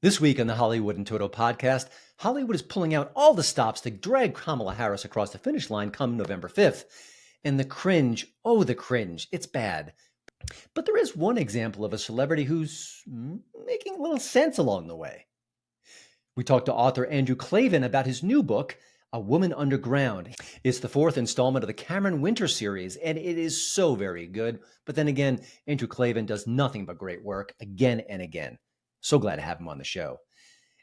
This week on the Hollywood and Toto podcast, Hollywood is pulling out all the stops to drag Kamala Harris across the finish line come November 5th. And the cringe, oh, the cringe, it's bad. But there is one example of a celebrity who's making a little sense along the way. We talked to author Andrew Klavan about his new book, A Woman Underground. It's the fourth installment of the Cameron Winter series, and it is so very good. But then again, Andrew Klavan does nothing but great work again and again. So glad to have him on the show.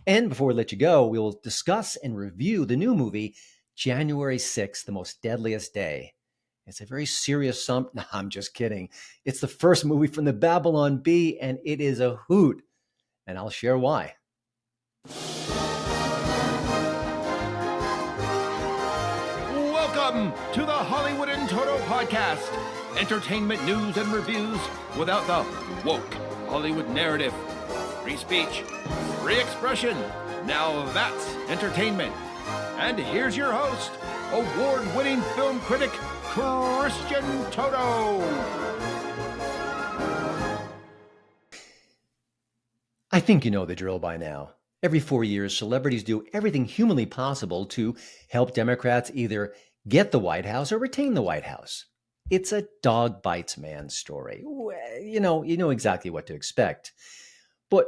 And before we let you go, we will discuss and review the new movie, January 6th, The Most Deadliest Day. It's a very serious No, I'm just kidding. It's the first movie from the Babylon Bee, and it is a hoot. And I'll share why. Welcome to the Hollywood and Toto podcast. Entertainment news and reviews without the woke Hollywood narrative. Free speech, free expression. Now that's entertainment. And here's your host, award-winning film critic, Christian Toto. I think you know the drill by now. Every 4 years, celebrities do everything humanly possible to help Democrats either get the White House or retain the White House. It's a dog bites man story. You know exactly what to expect. But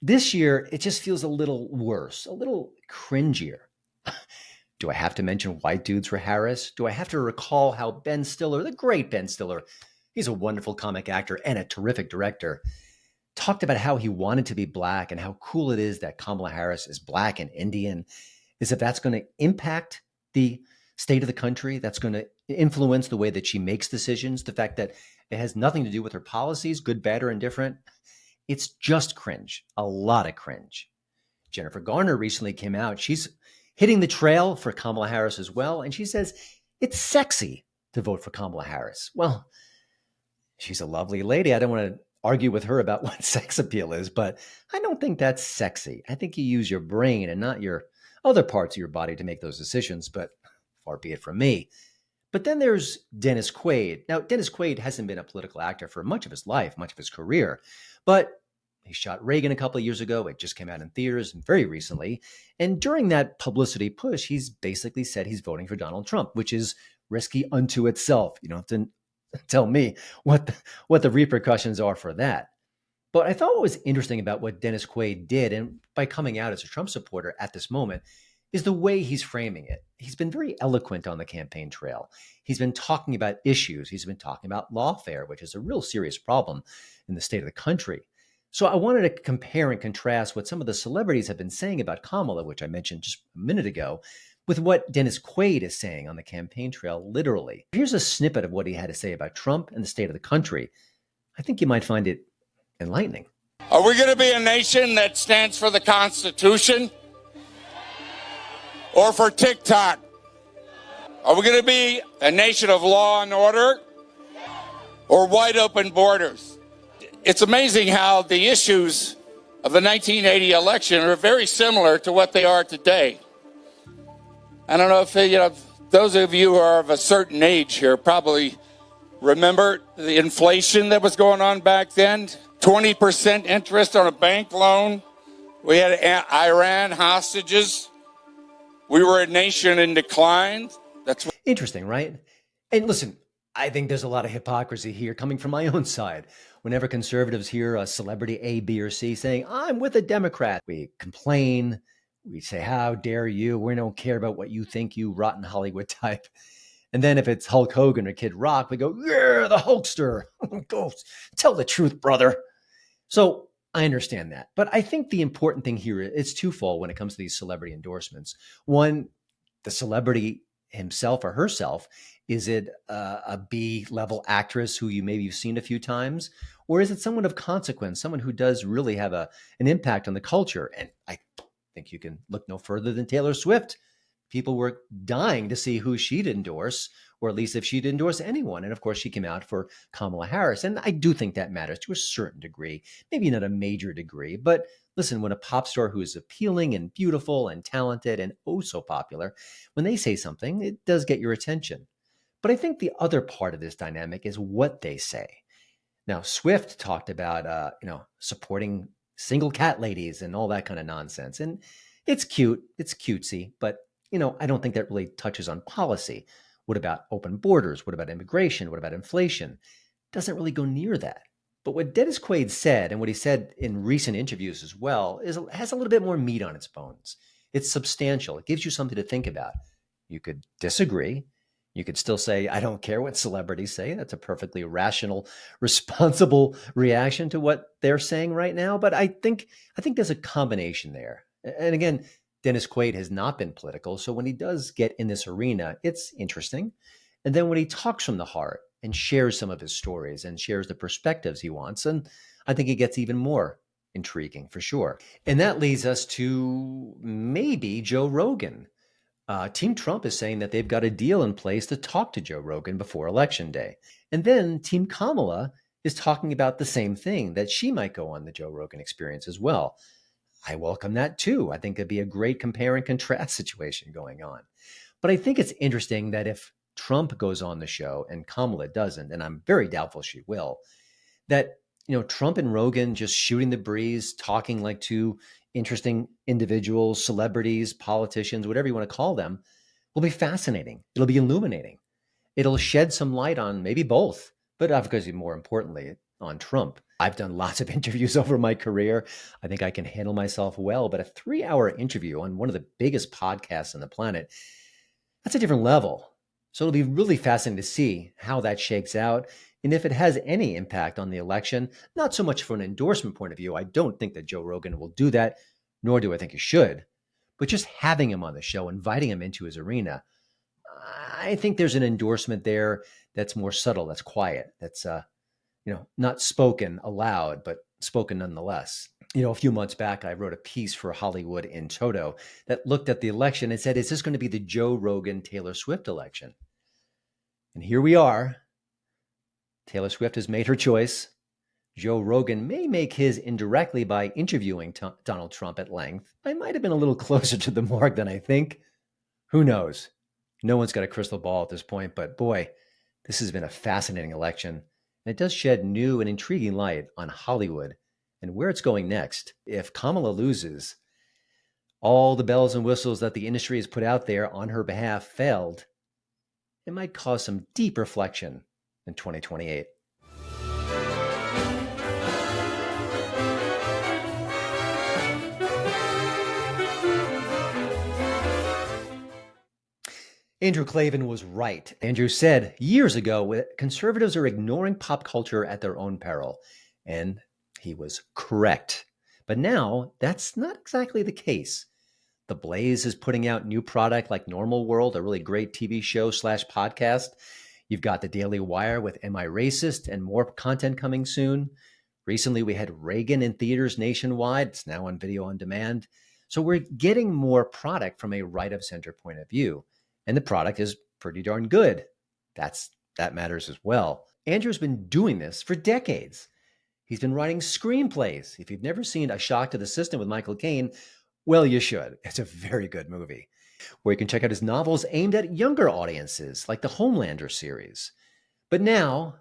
this year, it just feels a little worse, a little cringier. Do I have to mention white dudes for Harris? Do I have to recall how Ben Stiller, the great Ben Stiller, he's a wonderful comic actor and a terrific director, talked about how he wanted to be black and how cool it is that Kamala Harris is black and Indian, as if that's going to impact the state of the country, that's going to influence the way that she makes decisions, the fact that it has nothing to do with her policies, good, bad, or indifferent. It's just cringe, a lot of cringe. Jennifer Garner recently came out. She's hitting the trail for Kamala Harris as well, and she says it's sexy to vote for Kamala Harris. Well, she's a lovely lady. I don't want to argue with her about what sex appeal is, but I don't think that's sexy. I think you use your brain and not your other parts of your body to make those decisions, but far be it from me. But then there's Dennis Quaid. Now, Dennis Quaid hasn't been a political actor for much of his life, much of his career, but he shot Reagan a couple of years ago. It just came out in theaters very recently. And during that publicity push, he's basically said he's voting for Donald Trump, which is risky unto itself. You don't have to tell me what the repercussions are for that. But I thought what was interesting about what Dennis Quaid did, and by coming out as a Trump supporter at this moment, is the way he's framing it. He's been very eloquent on the campaign trail. He's been talking about issues. He's been talking about lawfare, which is a real serious problem in the state of the country. So I wanted to compare and contrast what some of the celebrities have been saying about Kamala, which I mentioned just a minute ago, with what Dennis Quaid is saying on the campaign trail, literally. Here's a snippet of what he had to say about Trump and the state of the country. I think you might find it enlightening. Are we going to be a nation that stands for the Constitution or for TikTok? Are we going to be a nation of law and order or wide open borders? It's amazing how the issues of the 1980 election are very similar to what they are today. I don't know if those of you who are of a certain age here probably remember the inflation that was going on back then. 20% interest on a bank loan. We had Iran hostages. We were a nation in decline. Interesting, right? And listen, I think there's a lot of hypocrisy here coming from my own side. Whenever conservatives hear a celebrity A, B, or C saying, I'm with a Democrat, we complain. We say, how dare you? We don't care about what you think, you rotten Hollywood type. And then if it's Hulk Hogan or Kid Rock, we go, yeah, the Hulkster. Go tell the truth, brother. So I understand that. But I think the important thing here is twofold when it comes to these celebrity endorsements. One, the celebrity himself or herself, is it a B-level actress who maybe you've seen a few times? Or is it someone of consequence, someone who does really have an impact on the culture? And I think you can look no further than Taylor Swift. People were dying to see who she'd endorse, or at least if she'd endorse anyone. And of course, she came out for Kamala Harris. And I do think that matters to a certain degree, maybe not a major degree. But listen, when a pop star who is appealing and beautiful and talented and oh so popular, when they say something, it does get your attention. But I think the other part of this dynamic is what they say. Now, Swift talked about, supporting single cat ladies and all that kind of nonsense. And it's cute, it's cutesy, but I don't think that really touches on policy. What about open borders? What about immigration? What about inflation? Doesn't really go near that. But what Dennis Quaid said, and what he said in recent interviews as well, has a little bit more meat on its bones. It's substantial. It gives you something to think about. You could disagree. You could still say, I don't care what celebrities say. That's a perfectly rational, responsible reaction to what they're saying right now. But I think there's a combination there. And again, Dennis Quaid has not been political. So when he does get in this arena, it's interesting. And then when he talks from the heart and shares some of his stories and shares the perspectives he wants, and I think it gets even more intriguing for sure. And that leads us to maybe Joe Rogan. Team Trump is saying that they've got a deal in place to talk to Joe Rogan before Election Day. And then Team Kamala is talking about the same thing, that she might go on the Joe Rogan Experience as well. I welcome that too. I think it'd be a great compare and contrast situation going on. But I think it's interesting that if Trump goes on the show and Kamala doesn't, and I'm very doubtful she will, that Trump and Rogan just shooting the breeze, talking like two interesting individuals, celebrities, politicians, whatever you want to call them, will be fascinating. It'll be illuminating. It'll shed some light on maybe both, but obviously more importantly on Trump. I've done lots of interviews over my career. I think I can handle myself well, but a 3-hour interview on one of the biggest podcasts on the planet, that's a different level. So it'll be really fascinating to see how that shakes out and if it has any impact on the election. Not so much from an endorsement point of view. I don't think that Joe Rogan will do that, nor do I think he should. But just having him on the show, inviting him into his arena, I think there's an endorsement there that's more subtle, that's quiet, that's not spoken aloud, but spoken nonetheless. A few months back, I wrote a piece for Hollywood in Toto that looked at the election and said, is this going to be the Joe Rogan Taylor Swift election? And here we are. Taylor Swift has made her choice. Joe Rogan may make his indirectly by interviewing Donald Trump at length. I might have been a little closer to the mark than I think. Who knows? No one's got a crystal ball at this point, but boy, this has been a fascinating election. And it does shed new and intriguing light on Hollywood and where it's going next. If Kamala loses, all the bells and whistles that the industry has put out there on her behalf failed, it might cause some deep reflection in 2028. Andrew Klavan was right. Andrew said years ago that conservatives are ignoring pop culture at their own peril. And he was correct. But now that's not exactly the case. The Blaze is putting out new product like Normal World, a really great TV show / podcast. You've got The Daily Wire with Am I Racist and more content coming soon. Recently, we had Reagan in theaters nationwide. It's now on video on demand. So we're getting more product from a right of center point of view. And the product is pretty darn good. That matters as well. Andrew's been doing this for decades. He's been writing screenplays. If you've never seen A Shock to the System with Michael Caine, well, you should. It's a very good movie. Where you can check out his novels aimed at younger audiences, like the Homelander series. But now,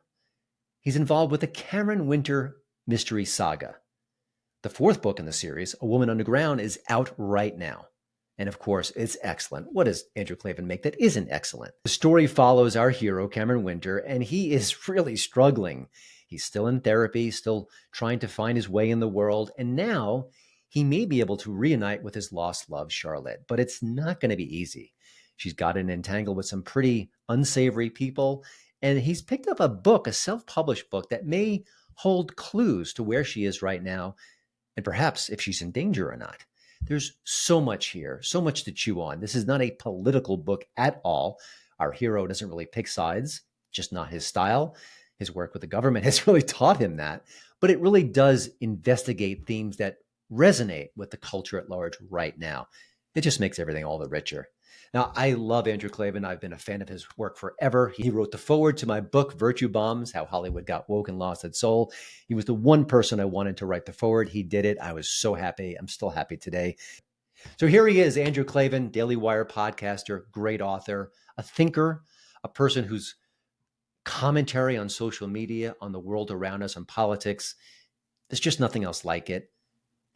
he's involved with the Cameron Winter mystery saga. The 4th book in the series, A Woman Underground, is out right now. And of course, it's excellent. What does Andrew Klavan make that isn't excellent? The story follows our hero, Cameron Winter, and he is really struggling. He's still in therapy, still trying to find his way in the world. And now he may be able to reunite with his lost love, Charlotte, but it's not going to be easy. She's gotten entangled with some pretty unsavory people, and he's picked up a book, a self-published book that may hold clues to where she is right now, and perhaps if she's in danger or not. There's so much here, so much to chew on. This is not a political book at all. Our hero doesn't really pick sides, just not his style. His work with the government has really taught him that, but it really does investigate themes that resonate with the culture at large right now. It just makes everything all the richer. Now, I love Andrew Klavan. I've been a fan of his work forever. He wrote the foreword to my book, Virtue Bombs, How Hollywood Got Woke and Lost Its Soul. He was the one person I wanted to write the foreword. He did it. I was so happy. I'm still happy today. So here he is, Andrew Klavan, Daily Wire podcaster, great author, a thinker, a person whose commentary on social media, on the world around us, on politics, there's just nothing else like it.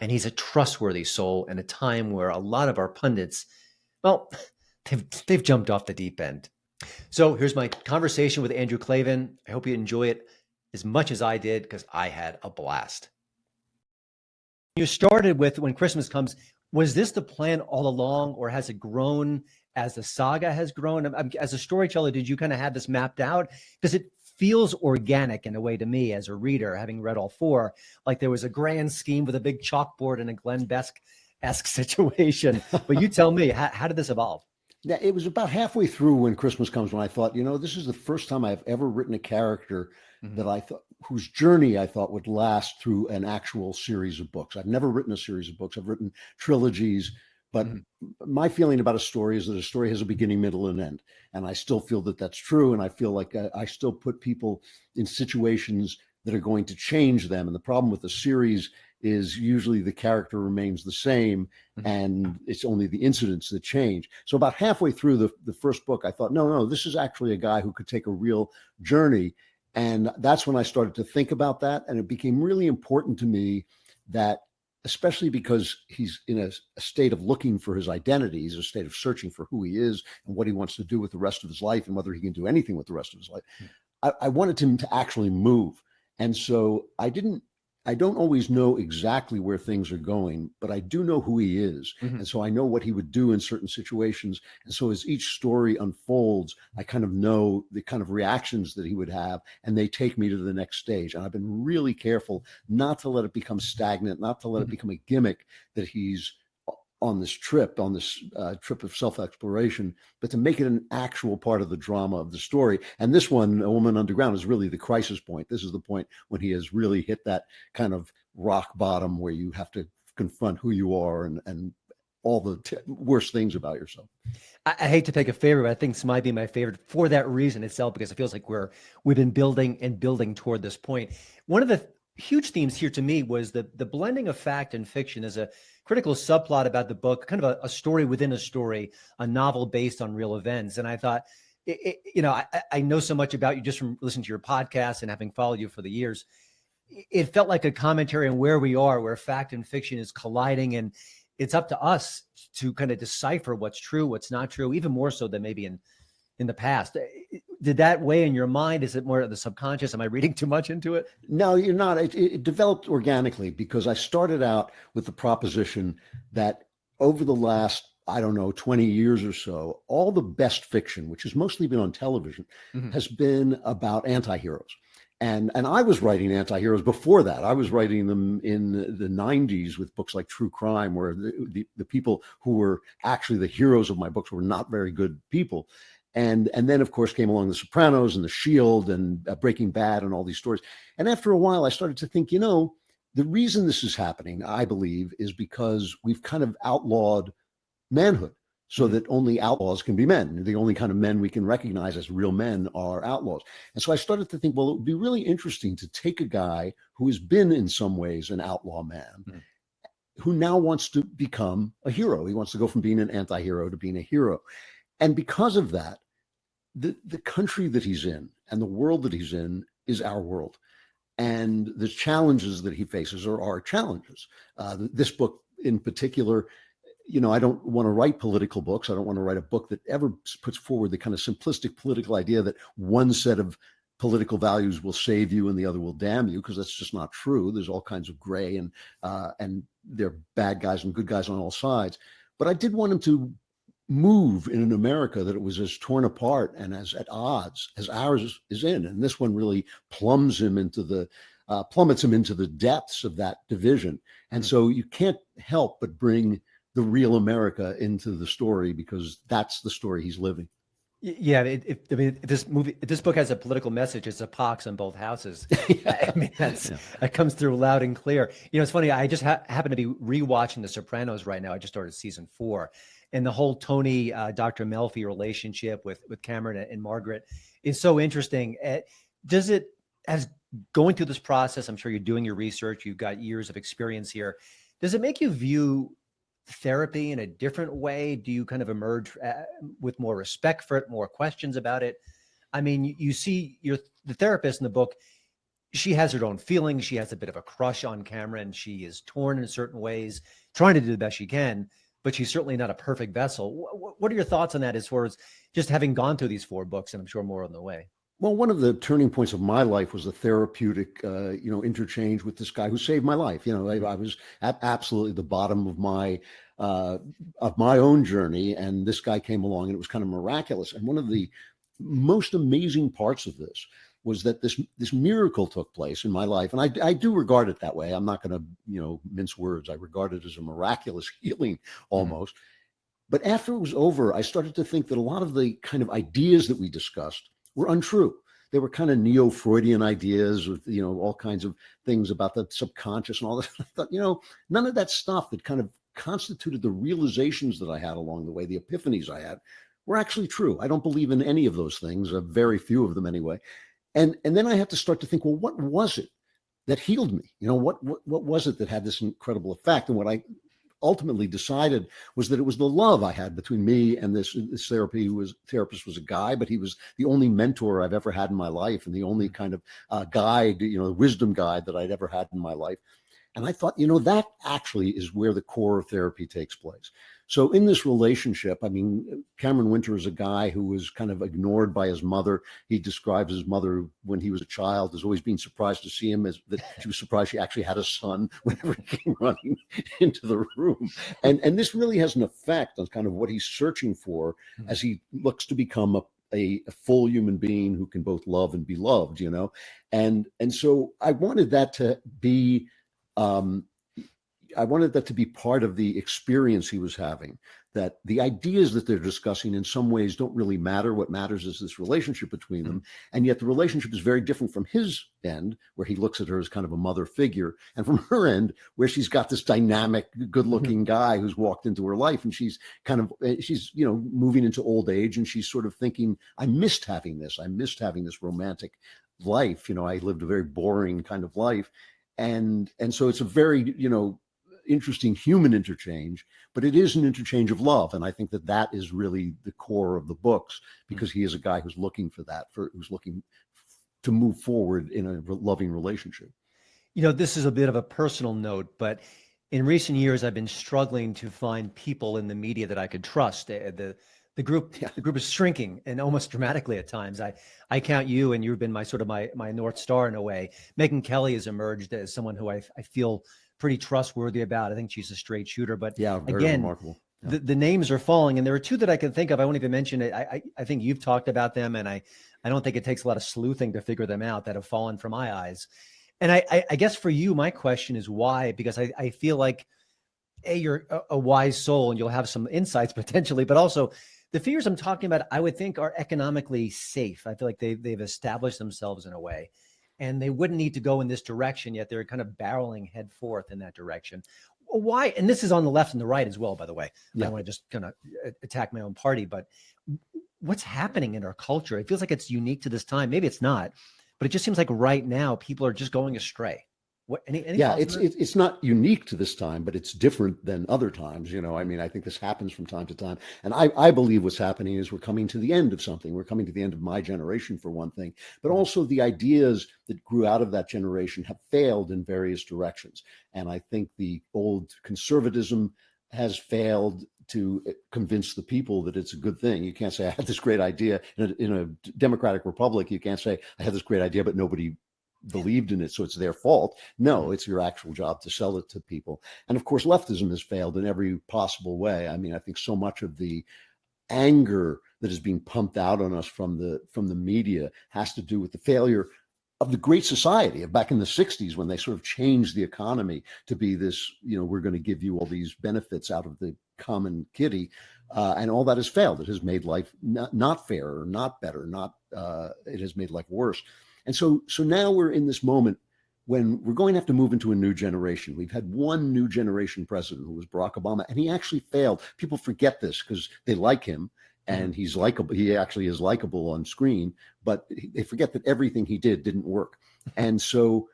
And he's a trustworthy soul in a time where a lot of our pundits, well, they've jumped off the deep end. So here's my conversation with Andrew Klavan. I hope you enjoy it as much as I did, because I had a blast. You started with When Christmas Comes. Was this the plan all along, or has it grown as the saga has grown? As a storyteller, did you kind of have this mapped out? Because it feels organic in a way to me as a reader, having read all four, like there was a grand scheme with a big chalkboard and a Glenn Beck-esque situation. But you tell me, how did this evolve? Yeah, it was about halfway through When Christmas Comes when I thought, this is the first time I've ever written a character that I thought, whose journey I thought would last through an actual series of books. I've never written a series of books. I've written trilogies, but my feeling about a story is that a story has a beginning, middle, and end. And I still feel that that's true. And I feel like I still put people in situations that are going to change them. And the problem with a series is usually the character remains the same and it's only the incidents that change. So about halfway through the first book, I thought, no, this is actually a guy who could take a real journey. And that's when I started to think about that. And it became really important to me that, especially because he's in a state of looking for his identity, he's in a state of searching for who he is and what he wants to do with the rest of his life and whether he can do anything with the rest of his life. I wanted him to actually move. And so I don't always know exactly where things are going, but I do know who he is. And so I know what he would do in certain situations. And so as each story unfolds, I kind of know the kind of reactions that he would have, and they take me to the next stage. And I've been really careful not to let it become stagnant, not to let it become a gimmick that he's on this trip of self-exploration, but to make it an actual part of the drama of the story. And this one, A Woman Underground, is really the crisis point. This is the point when he has really hit that kind of rock bottom where you have to confront who you are and all the worst things about yourself. I hate to pick a favorite, but I think this might be my favorite for that reason itself, because it feels like we've been building toward this point. One of the huge themes here to me was the blending of fact and fiction as a critical subplot about the book, kind of a story within a story, a novel based on real events. And I thought, I know so much about you just from listening to your podcast and having followed you for the years. It felt like a commentary on where we are, where fact and fiction is colliding, and it's up to us to kind of decipher what's true, what's not true, even more so than maybe in the past. Did that weigh in your mind? Is it more of the subconscious? Am I reading too much into it? No, you're not. It developed organically because I started out with the proposition that over the last, 20 years or so, all the best fiction, which has mostly been on television, has been about anti-heroes. And I was writing anti-heroes before that. I was writing them in the 90s with books like True Crime, where the people who were actually the heroes of my books were not very good people. And then, of course, came along The Sopranos and The Shield and Breaking Bad and all these stories. And after a while, I started to think, the reason this is happening, I believe, is because we've kind of outlawed manhood so that only outlaws can be men. The only kind of men we can recognize as real men are outlaws. And so I started to think, well, it would be really interesting to take a guy who has been in some ways an outlaw man, who now wants to become a hero. He wants to go from being an anti-hero to being a hero. And because of that, the country that he's in and the world that he's in is our world. And the challenges that he faces are our challenges. This book in particular, I don't want to write political books. I don't want to write a book that ever puts forward the kind of simplistic political idea that one set of political values will save you and the other will damn you, because that's just not true. There's all kinds of gray and there are bad guys and good guys on all sides. But I did want him to move in an America that it was as torn apart and as at odds as ours is in. And this one really plummets him into the depths of that division. And so you can't help but bring the real America into the story, because that's the story he's living. Yeah, if this book has a political message, it's a pox on both houses. I mean, that comes through loud and clear. It's funny. I just happen to be rewatching The Sopranos right now. I just started season 4, and the whole Tony, Dr. Melfi relationship with Cameron and Margaret is so interesting. As going through this process, I'm sure you're doing your research. You've got years of experience here. Does it make you view therapy in a different way? Do you kind of emerge with more respect for it, more questions about it? I mean, you see the therapist in the book, she has her own feelings. She has a bit of a crush on Cameron. She is torn in certain ways, trying to do the best she can, but she's certainly not a perfect vessel. What are your thoughts on that as far as just having gone through these 4 books, and I'm sure more on the way? Well, one of the turning points of my life was the therapeutic, interchange with this guy who saved my life. I was at absolutely the bottom of my own journey, and this guy came along, and it was kind of miraculous. And one of the most amazing parts of this was that this miracle took place in my life, and I do regard it that way. I'm not going to mince words. I regard it as a miraculous healing almost. But after it was over, I started to think that a lot of the kind of ideas that we discussed were untrue. They were kind of neo-Freudian ideas with, all kinds of things about the subconscious and all this. I thought, none of that stuff that kind of constituted the realizations that I had along the way, the epiphanies I had, were actually true. I don't believe in any of those things, very few of them anyway. And then I had to start to think, well, what was it that healed me? What was it that had this incredible effect? And what I ultimately decided was that it was the love I had between me and this therapist was a guy, but he was the only mentor I've ever had in my life, and the only kind of guide, wisdom guide that I'd ever had in my life. And I thought, that actually is where the core of therapy takes place. So in this relationship, Cameron Winter is a guy who was kind of ignored by his mother. He describes his mother when he was a child as always being surprised to see him, as that she was surprised she actually had a son whenever he came running into the room. And this really has an effect on kind of what he's searching for as he looks to become a full human being who can both love and be loved, And so I wanted that to be part of the experience he was having, that the ideas that they're discussing in some ways don't really matter. What matters is this relationship between them. And yet the relationship is very different from his end, where he looks at her as kind of a mother figure, and from her end, where she's got this dynamic, good looking guy who's walked into her life, and she's moving into old age, and she's sort of thinking, I missed having this romantic life. I lived a very boring kind of life. And so it's a very, interesting human interchange, but it is an interchange of love. And I think that is really the core of the books, because he is a guy who's looking for that, who's looking to move forward in a loving relationship. This is a bit of a personal note, but in recent years, I've been struggling to find people in the media that I could trust. The group is shrinking, and almost dramatically at times. I count you, and you've been my North Star in a way. Megyn Kelly has emerged as someone who I feel pretty trustworthy about. I think she's a straight shooter, but very again, remarkable. The names are falling, and there are 2 that I can think of. I won't even mention it. I think you've talked about them, and I don't think it takes a lot of sleuthing to figure them out, that have fallen from my eyes. And I guess for you, my question is why? Because I feel like you're a wise soul, and you'll have some insights potentially, but also the figures I'm talking about, I would think, are economically safe. I feel like they've established themselves in a way, and they wouldn't need to go in this direction, yet they're kind of barreling head forth in that direction. Why? And this is on the left and the right as well, by the way. I don't want to just kind of attack my own party, but what's happening in our culture? It feels like it's unique to this time. Maybe it's not, but it just seems like right now people are just going astray. It's not unique to this time, but it's different than other times. I think this happens from time to time. And I believe what's happening is we're coming to the end of something. We're coming to the end of my generation, for one thing, but also the ideas that grew out of that generation have failed in various directions. And I think the old conservatism has failed to convince the people that it's a good thing. You can't say, I had this great idea. In a democratic republic, you can't say, I had this great idea, but nobody believed in it, so it's their fault. No, it's your actual job to sell it to people. And of course, leftism has failed in every possible way. I think so much of the anger that is being pumped out on us from the media has to do with the failure of the Great Society of back in the 60s, when they sort of changed the economy to be this, we're going to give you all these benefits out of the common kitty, and all that has failed. It has made life not fairer, not better, it has made life worse. And so now we're in this moment when we're going to have to move into a new generation. We've had one new generation president, who was Barack Obama, and he actually failed. People forget this because they like him, and he's likable. He actually is likable on screen, but they forget that everything he did didn't work. And so,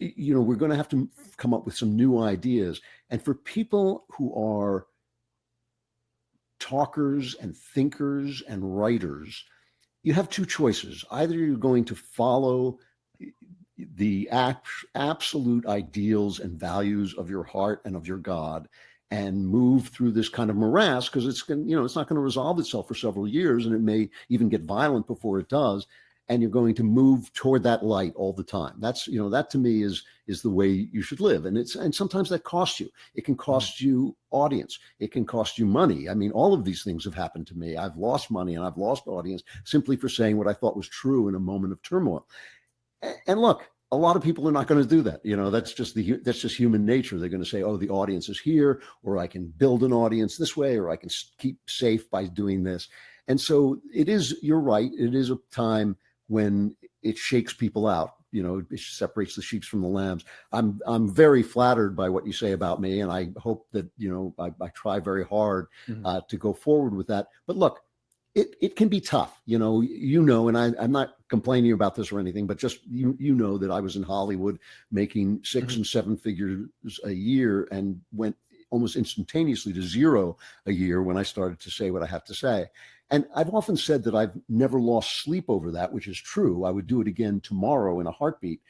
we're going to have to come up with some new ideas. And for people who are talkers and thinkers and writers, you have 2 choices. Either you're going to follow the absolute ideals and values of your heart and of your God, and move through this kind of morass, because it's not going to resolve itself for several years, and it may even get violent before it does. And you're going to move toward that light all the time. That's, that to me is the way you should live. And sometimes that costs you. It can cost you audience. It can cost you money. I mean, all of these things have happened to me. I've lost money and I've lost audience simply for saying what I thought was true in a moment of turmoil. And look, a lot of people are not going to do that. That's just human nature. They're going to say, oh, the audience is here, or I can build an audience this way, or I can keep safe by doing this. And so you're right. It is a time when it shakes people out, it separates the sheep from the lambs. I'm very flattered by what you say about me, and I hope that I try very hard to go forward with that. But look, it can be tough, and I'm not complaining about this or anything, but just that I was in Hollywood making 6 and 7 figures a year and went almost instantaneously to 0 a year when I started to say what I have to say. And I've often said that I've never lost sleep over that, which is true. I would do it again tomorrow in a heartbeat.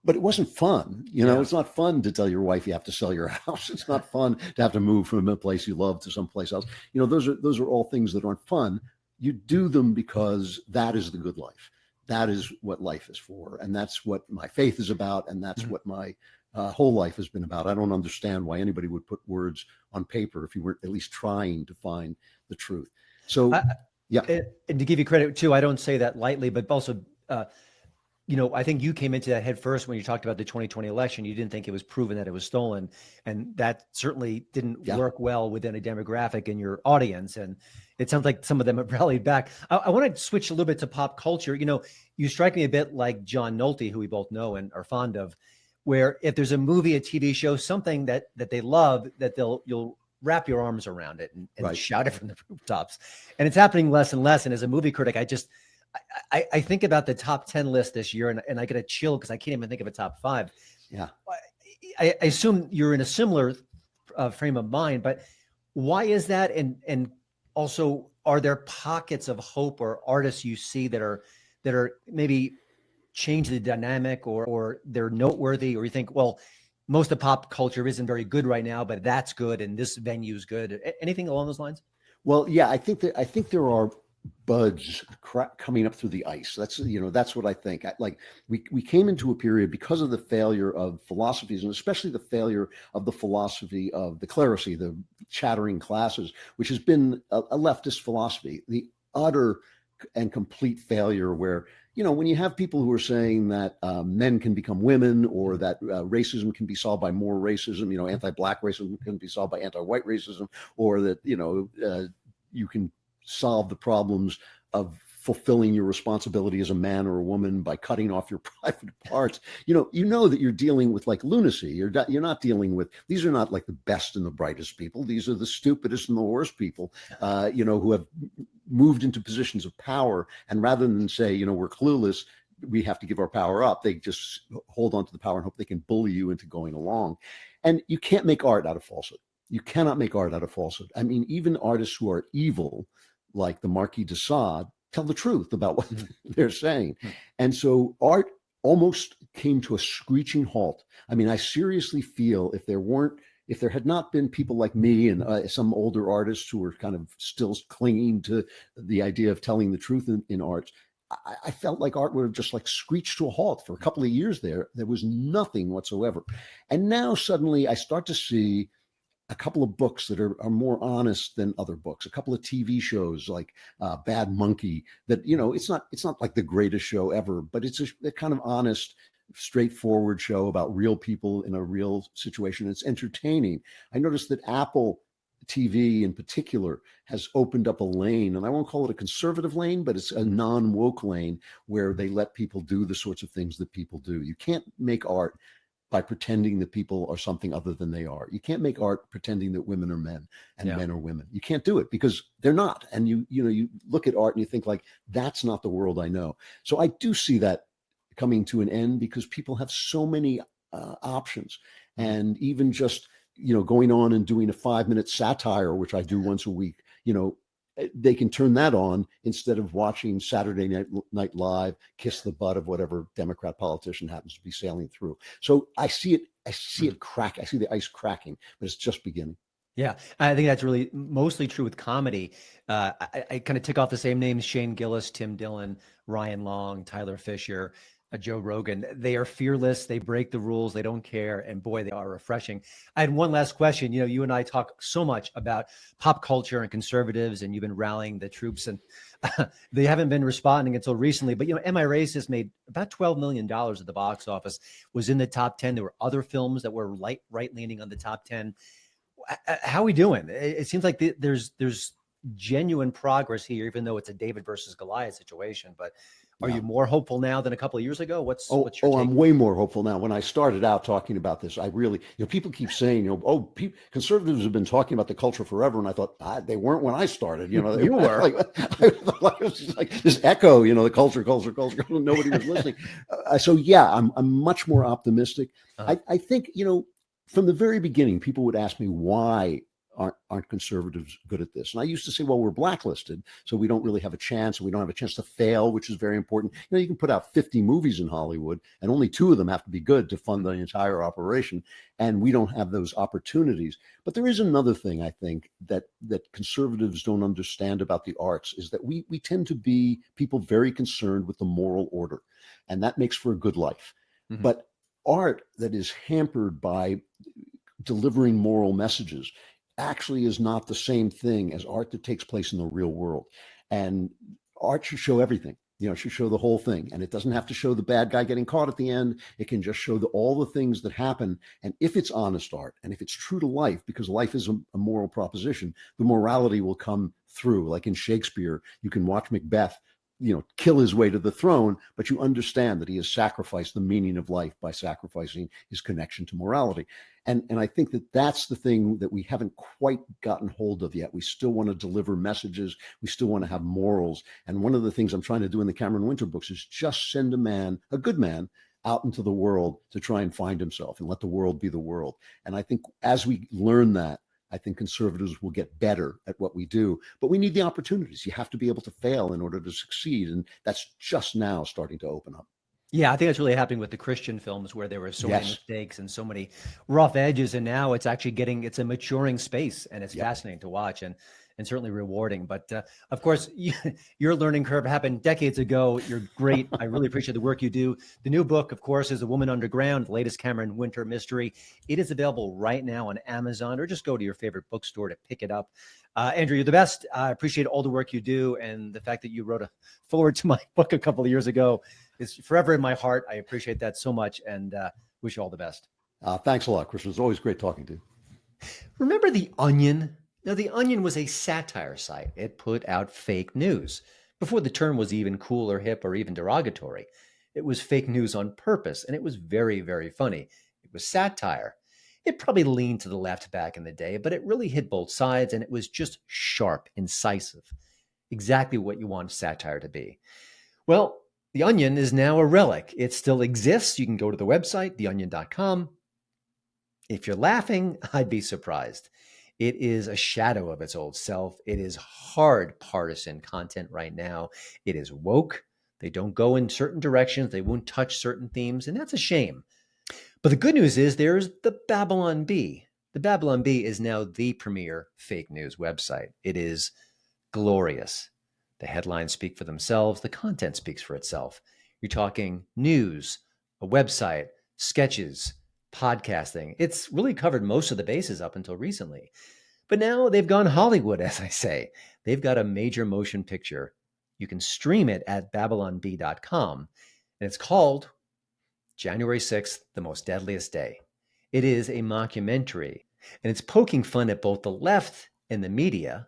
But it wasn't fun. It's not fun to tell your wife you have to sell your house. It's not fun to have to move from a place you love to someplace else. Those are all things that aren't fun. You do them because that is the good life. That is what life is for. And that's what my faith is about. And that's what my whole life has been about. I don't understand why anybody would put words on paper if you weren't at least trying to find the truth. So, and to give you credit too, I don't say that lightly, but also, I think you came into that head first when you talked about the 2020 election. You didn't think it was proven that it was stolen, and that certainly didn't work well within a demographic in your audience. And it sounds like some of them have rallied back. I want to switch a little bit to pop culture. You strike me a bit like John Nolte, who we both know and are fond of, where if there's a movie, a TV show, something that they love, that you'll wrap your arms around it and shout it from the rooftops. And it's happening less and less. And as a movie critic, I think about the top 10 list this year, and I get a chill because I can't even think of a top 5. Yeah. I assume you're in a similar frame of mind, but why is that? And also, are there pockets of hope or artists you see that are maybe change the dynamic, or they're noteworthy, or you think, well, most of pop culture isn't very good right now, but that's good, and this venue is good. Anything along those lines? Well, yeah, I think there are buds coming up through the ice. That's what I think. We came into a period because of the failure of philosophies, and especially the failure of the philosophy of the clerisy, the chattering classes, which has been a leftist philosophy. The utter and complete failure where, when you have people who are saying that men can become women, or that racism can be solved by more racism, anti-black racism can be solved by anti-white racism, or that, you can solve the problems of fulfilling your responsibility as a man or a woman by cutting off your private parts. That you're dealing with like lunacy. You're not dealing with, these are not like the best and the brightest people. These are the stupidest and the worst people, who have moved into positions of power. And rather than say, we're clueless, we have to give our power up, they just hold on to the power and hope they can bully you into going along. And you can't make art out of falsehood. You cannot make art out of falsehood. I mean, even artists who are evil, like the Marquis de Sade, tell the truth about what they're saying. And so art almost came to a screeching halt. I mean, I seriously feel if there had not been people like me and some older artists who were kind of still clinging to the idea of telling the truth in art, I felt like art would have just like screeched to a halt for a couple of years there. There was nothing whatsoever. And now suddenly I start to see a couple of books that are more honest than other books, a couple of TV shows like Bad Monkey that, it's not like the greatest show ever, but it's a kind of honest, straightforward show about real people in a real situation. It's entertaining. I noticed that Apple TV in particular has opened up a lane, and I won't call it a conservative lane, but it's a non-woke lane where they let people do the sorts of things that people do. You can't make art by pretending that people are something other than they are. You can't make art pretending that women are men and men are women. You can't do it because they're not. And you look at art and you think like, that's not the world I know. So I do see that coming to an end because people have so many options. And even just, going on and doing a 5-minute satire, which I do once a week, they can turn that on instead of watching Saturday Night Live kiss the butt of whatever Democrat politician happens to be sailing through. So I see it crack. I see the ice cracking, but it's just beginning. Yeah, I think that's really mostly true with comedy. I kind of tick off the same names: Shane Gillis, Tim Dillon, Ryan Long, Tyler Fisher, Joe Rogan. They are fearless. They break the rules. They don't care. And boy, they are refreshing. I had one last question. You know, you and I talk so much about pop culture and conservatives, and you've been rallying the troops, and they haven't been responding until recently. But, you know, Am I Racist made about $12 million at the box office, was in the top 10. There were other films that were right-leaning on the top 10. How are we doing? It seems like there's genuine progress here, even though it's a David versus Goliath situation. But are you more hopeful now than a couple of years ago? What's your take? I'm way more hopeful now. When I started out talking about this, I really, people keep saying, conservatives have been talking about the culture forever, and I thought they weren't when I started. You were I was just like this echo, the culture. Nobody was listening. So yeah, I'm much more optimistic. I think from the very beginning, people would ask me why aren't conservatives good at this? And I used to say, well, we're blacklisted, so we don't really have a chance, and we don't have a chance to fail, which is very important. You can put out 50 movies in Hollywood, and only 2 of them have to be good to fund the entire operation, and we don't have those opportunities. But there is another thing I think that conservatives don't understand about the arts, is that we tend to be people very concerned with the moral order, and that makes for a good life. Mm-hmm. But art that is hampered by delivering moral messages actually is not the same thing as art that takes place in the real world. And art should show everything, should show the whole thing. And it doesn't have to show the bad guy getting caught at the end. It can just show all the things that happen. And if it's honest art, and if it's true to life, because life is a moral proposition, the morality will come through. Like in Shakespeare, you can watch Macbeth kill his way to the throne, but you understand that he has sacrificed the meaning of life by sacrificing his connection to morality. And I think that's the thing that we haven't quite gotten hold of yet. We still want to deliver messages. We still want to have morals. And one of the things I'm trying to do in the Cameron Winter books is just send a good man, out into the world to try and find himself and let the world be the world. And I think as we learn that, I think conservatives will get better at what we do, but we need the opportunities. You have to be able to fail in order to succeed. And that's just now starting to open up. Yeah, I think that's really happening with the Christian films, where there were so many mistakes and so many rough edges. And now it's actually it's a maturing space, and it's fascinating to watch and certainly rewarding. But of course, your learning curve happened decades ago. You're great. I really appreciate the work you do. The new book, of course, is A Woman Underground, the latest Cameron Winter mystery. It is available right now on Amazon, or just go to your favorite bookstore to pick it up. Andrew, you're the best. I appreciate all the work you do, and the fact that you wrote a forward to my book a couple of years ago is forever in my heart. I appreciate that so much, and wish you all the best. Thanks a lot, Christian. It's always great talking to you. Remember The Onion? Now, The Onion was a satire site. It put out fake news before the term was even cool or hip or even derogatory. It was fake news on purpose, and it was very, very funny. It was satire. It probably leaned to the left back in the day, but it really hit both sides, and it was just sharp, incisive. Exactly what you want satire to be. Well, The Onion is now a relic. It still exists. You can go to the website, theonion.com. If you're laughing, I'd be surprised. It is a shadow of its old self. It is hard partisan content right now. It is woke. They don't go in certain directions. They won't touch certain themes, and that's a shame. But the good news is there's the Babylon Bee. The Babylon Bee is now the premier fake news website. It is glorious. The headlines speak for themselves. The content speaks for itself. You're talking news, a website, sketches, podcasting. It's really covered most of the bases up until recently. But now they've gone Hollywood, as I say. They've got a major motion picture. You can stream it at babylonbee.com. And it's called January 6th, The Most Deadliest Day. It is a mockumentary, and it's poking fun at both the left and the media,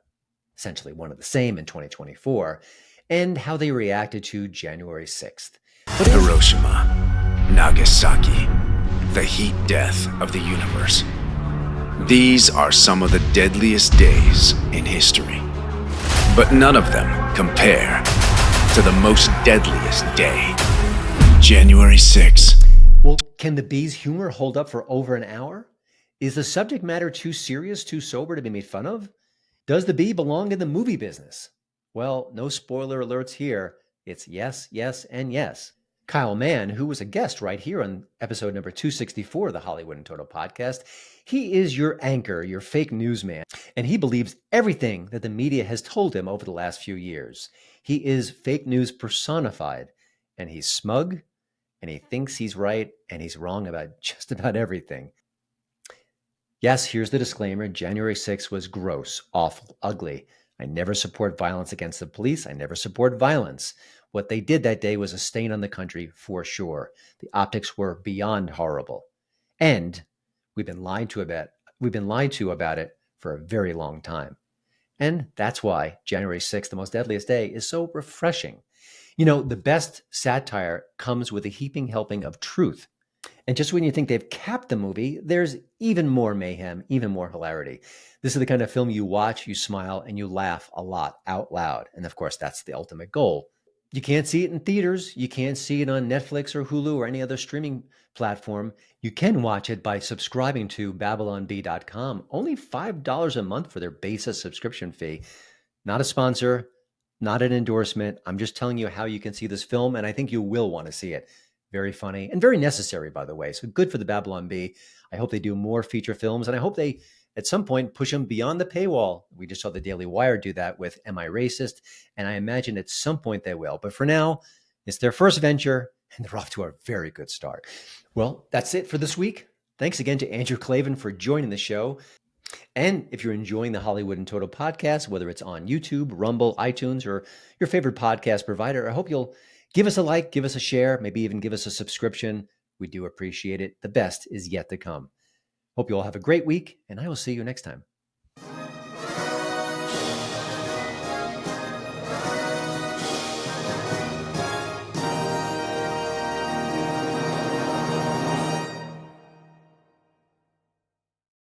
essentially one of the same in 2024, and how they reacted to January 6th. But Hiroshima, Nagasaki, the heat death of the universe. These are some of the deadliest days in history. But none of them compare to the most deadliest day, January 6th. Well, can the Bee's humor hold up for over an hour? Is the subject matter too serious, too sober to be made fun of? Does the bee belong in the movie business? Well, no spoiler alerts here. It's yes, yes, and yes. Kyle Mann, who was a guest right here on episode number 264 of the Hollywood in Toto podcast, he is your anchor, your fake news man, and he believes everything that the media has told him over the last few years. He is fake news personified, and he's smug, and he thinks he's right, and he's wrong about just about everything. Yes, here's the disclaimer. January 6th was gross, awful, ugly. I never support violence against the police. I never support violence. What they did that day was a stain on the country for sure. The optics were beyond horrible. And we've been lied to about it for a very long time. And that's why January 6th, the most deadliest day, is so refreshing. You know, the best satire comes with a heaping helping of truth. And just when you think they've capped the movie, there's even more mayhem, even more hilarity. This is the kind of film you watch, you smile, and you laugh a lot out loud. And of course, that's the ultimate goal. You can't see it in theaters. You can't see it on Netflix or Hulu or any other streaming platform. You can watch it by subscribing to babylonb.com. Only $5 a month for their basic subscription fee. Not a sponsor, not an endorsement. I'm just telling you how you can see this film, and I think you will want to see it. Very funny and very necessary, by the way. So good for the Babylon Bee. I hope they do more feature films, and I hope they, at some point, push them beyond the paywall. We just saw the Daily Wire do that with Am I Racist? And I imagine at some point they will. But for now, it's their first venture, and they're off to a very good start. Well, that's it for this week. Thanks again to Andrew Klavan for joining the show. And if you're enjoying the Hollywood in Toto podcast, whether it's on YouTube, Rumble, iTunes, or your favorite podcast provider, I hope you'll give us a like, give us a share, maybe even give us a subscription. We do appreciate it. The best is yet to come. Hope you all have a great week, and I will see you next time.